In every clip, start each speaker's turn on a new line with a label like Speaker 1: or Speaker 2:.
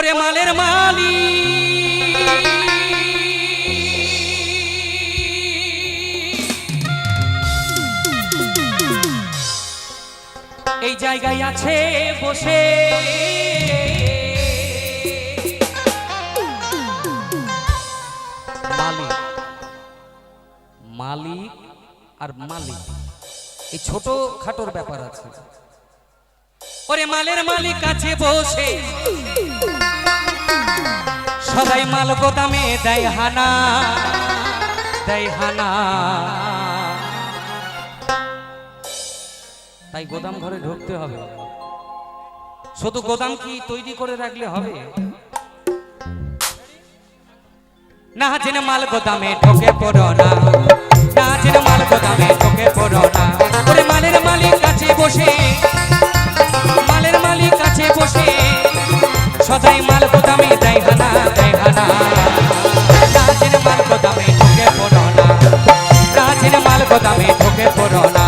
Speaker 1: ওরে মালের মালি এই জায়গায় আছে বসে মালিক মালিক আর মালিক এই ছোট খাটোর ব্যাপার আছে। ওরে মালের মালিক আছে বসে সদাই মাল গোদামে দেয় হানা দেয় হানা। তাই গোদাম ঘরে ঢুকতে হবে। শুধু গোদাম কি তৈরি করে রাখলে হবে না? জেনে মাল গোদামে ঢোকে পড়ো না, না জেনে মাল গোদামে ঢোকে পড়ো না। ওরে মালের মালিক কাছে বসে মালের মালিক কাছে বসে সদাই মাল গোদামে দেয় হানা দেয় হানা। না জেনে মাল গোদামে ঢোকে পড়ো না, না জেনে মাল গোদামে ঢোকে পড়ো না।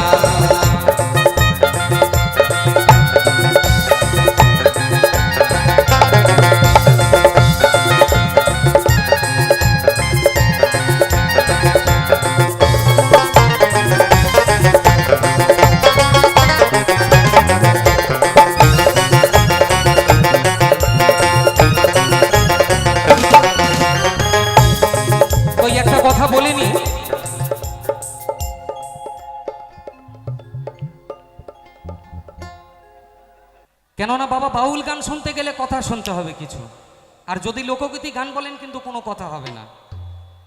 Speaker 1: বলিনি কেননা বাবা বাউল গান শুনতে গেলে কথা শুনতে হবে কিছু, আর যদি লোকগীতি গান বলেন কিন্তু কোনো কথা হবে না।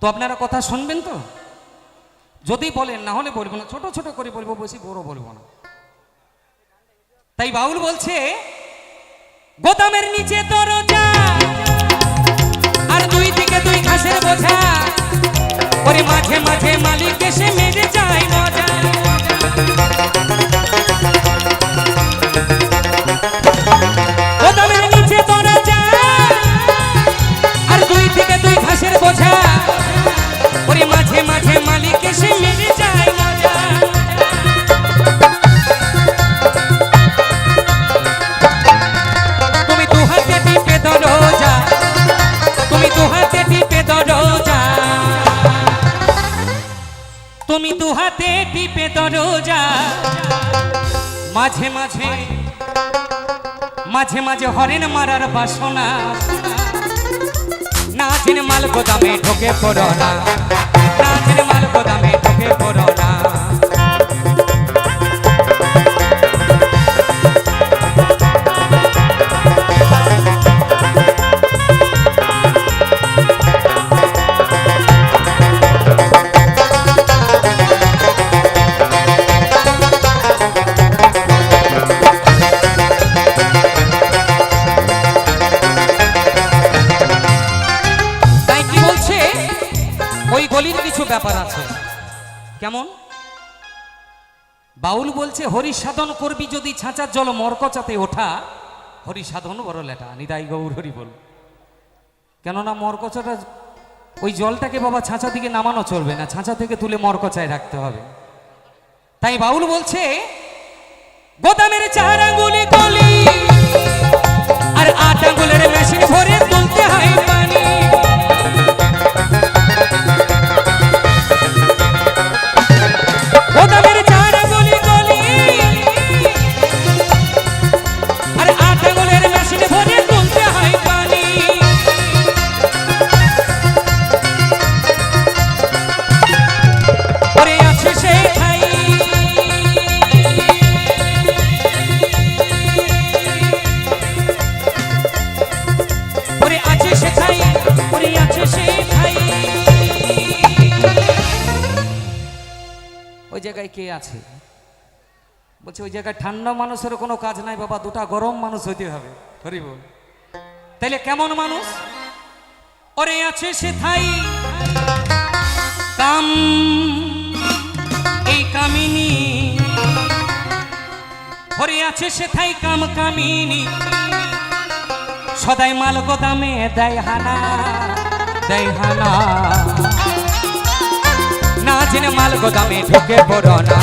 Speaker 1: তো আপনারা কথা শুনবেন তো? যদি বলেন, না হলে বলবো না, ছোট ছোট করে বলবো, বেশি বড় বলবো না। তাই বাউল বলছে গোদামের নিচে দরজা আর দুই দিকে দুই ঘাসের বোঝা। ওরে মাঝে মাঝে মালিক এসে মেরে যায় মজা। গোদামের নিচে দরজা আর দুই থেকে দুই ঘাসের বোঝা। ওরে মাঝে মাঝে মালিক এসে মেরে যায় মজা। তুমি দু হাতে টিপে দরজা, তুমি দু হাতে টিপে দরজা, তুমি দু হাতে টিপে দরজা। মাঝে মাঝে মাঝে মাঝে হরেন মারার বাসনা। না জেনে মাল গোদামে ঢোকে পড়ো না, না জেনে মাল গোদামে ঢোকে পড়ো না। ব্যাপার আছে কেমন? বাউল বলছে হরি সাধন করবি যদি ছাঁচার জল মরকচাতে ওঠা, হরি সাধন বড় লেটা নিদাই গৌর হরি বল। কেননা মরকচাটা ওই জলটাকে বাবা ছাঁচা দিকে নামানো চলবে না, ছাঁচা থেকে তুলে মরকচায় রাখতে হবে। তাই বাউল বলছে গোদামের 4 আঙ্গুলে গলি আর 8 আঙ্গুলের মেশিন ভরে তুলতে হয় পানি। গোদামের 4 আঙ্গুলে গলি আর 8 আঙ্গুলের মেশিন ভরে তুলতে হয় পানি। ওরে আছে সে ঠাই ওই জায়গায় কে আছে? বলছে ওই জায়গায় ঠান্ডা মানুষের কোনো কাজ নাই বাবা, দুটা গরম মানুষ হইতে হবে। হরি বল। তাইলে কেমন মানুষ? ওরে আছে সে থাই কাম এই কামিনী, ওরে আছে সে থাই কাম কামিনী, সদাই মাল গোদামে দেয় হানা দেয় হানা। না জেনে মাল গোদামে ঢোকে পড়ো না,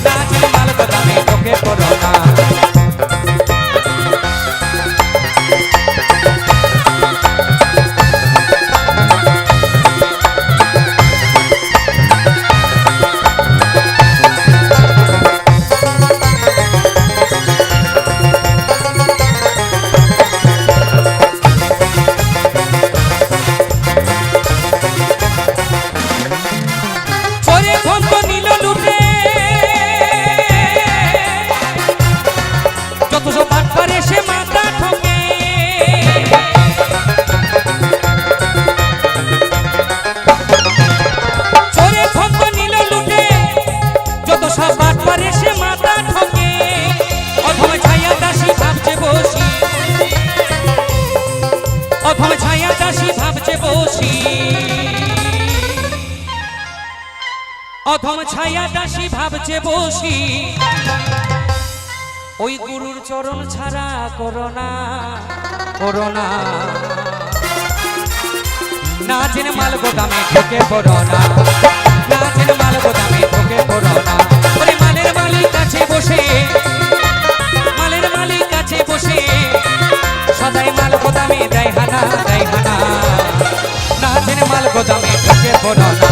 Speaker 1: না জেনে মাল গোদামে ঢোকে পড়ো না। অধম ছায়া দাসী ভাবছে বসি, ওই গুরুর চরণ ছাড়া করোনা করোনা, না জেনে মাল গোদামে ঢুকে পড়ো না, না জেনে মাল গোদামে ঢুকে পড়ো না। ওরে মালের মালিক কাছে বসে, মালের মালিক কাছে বসে সদাই মাল গোদামে দেয় হানা, দেয় হানা, না জেনে মাল গোদামে ঢুকে পড়ো না।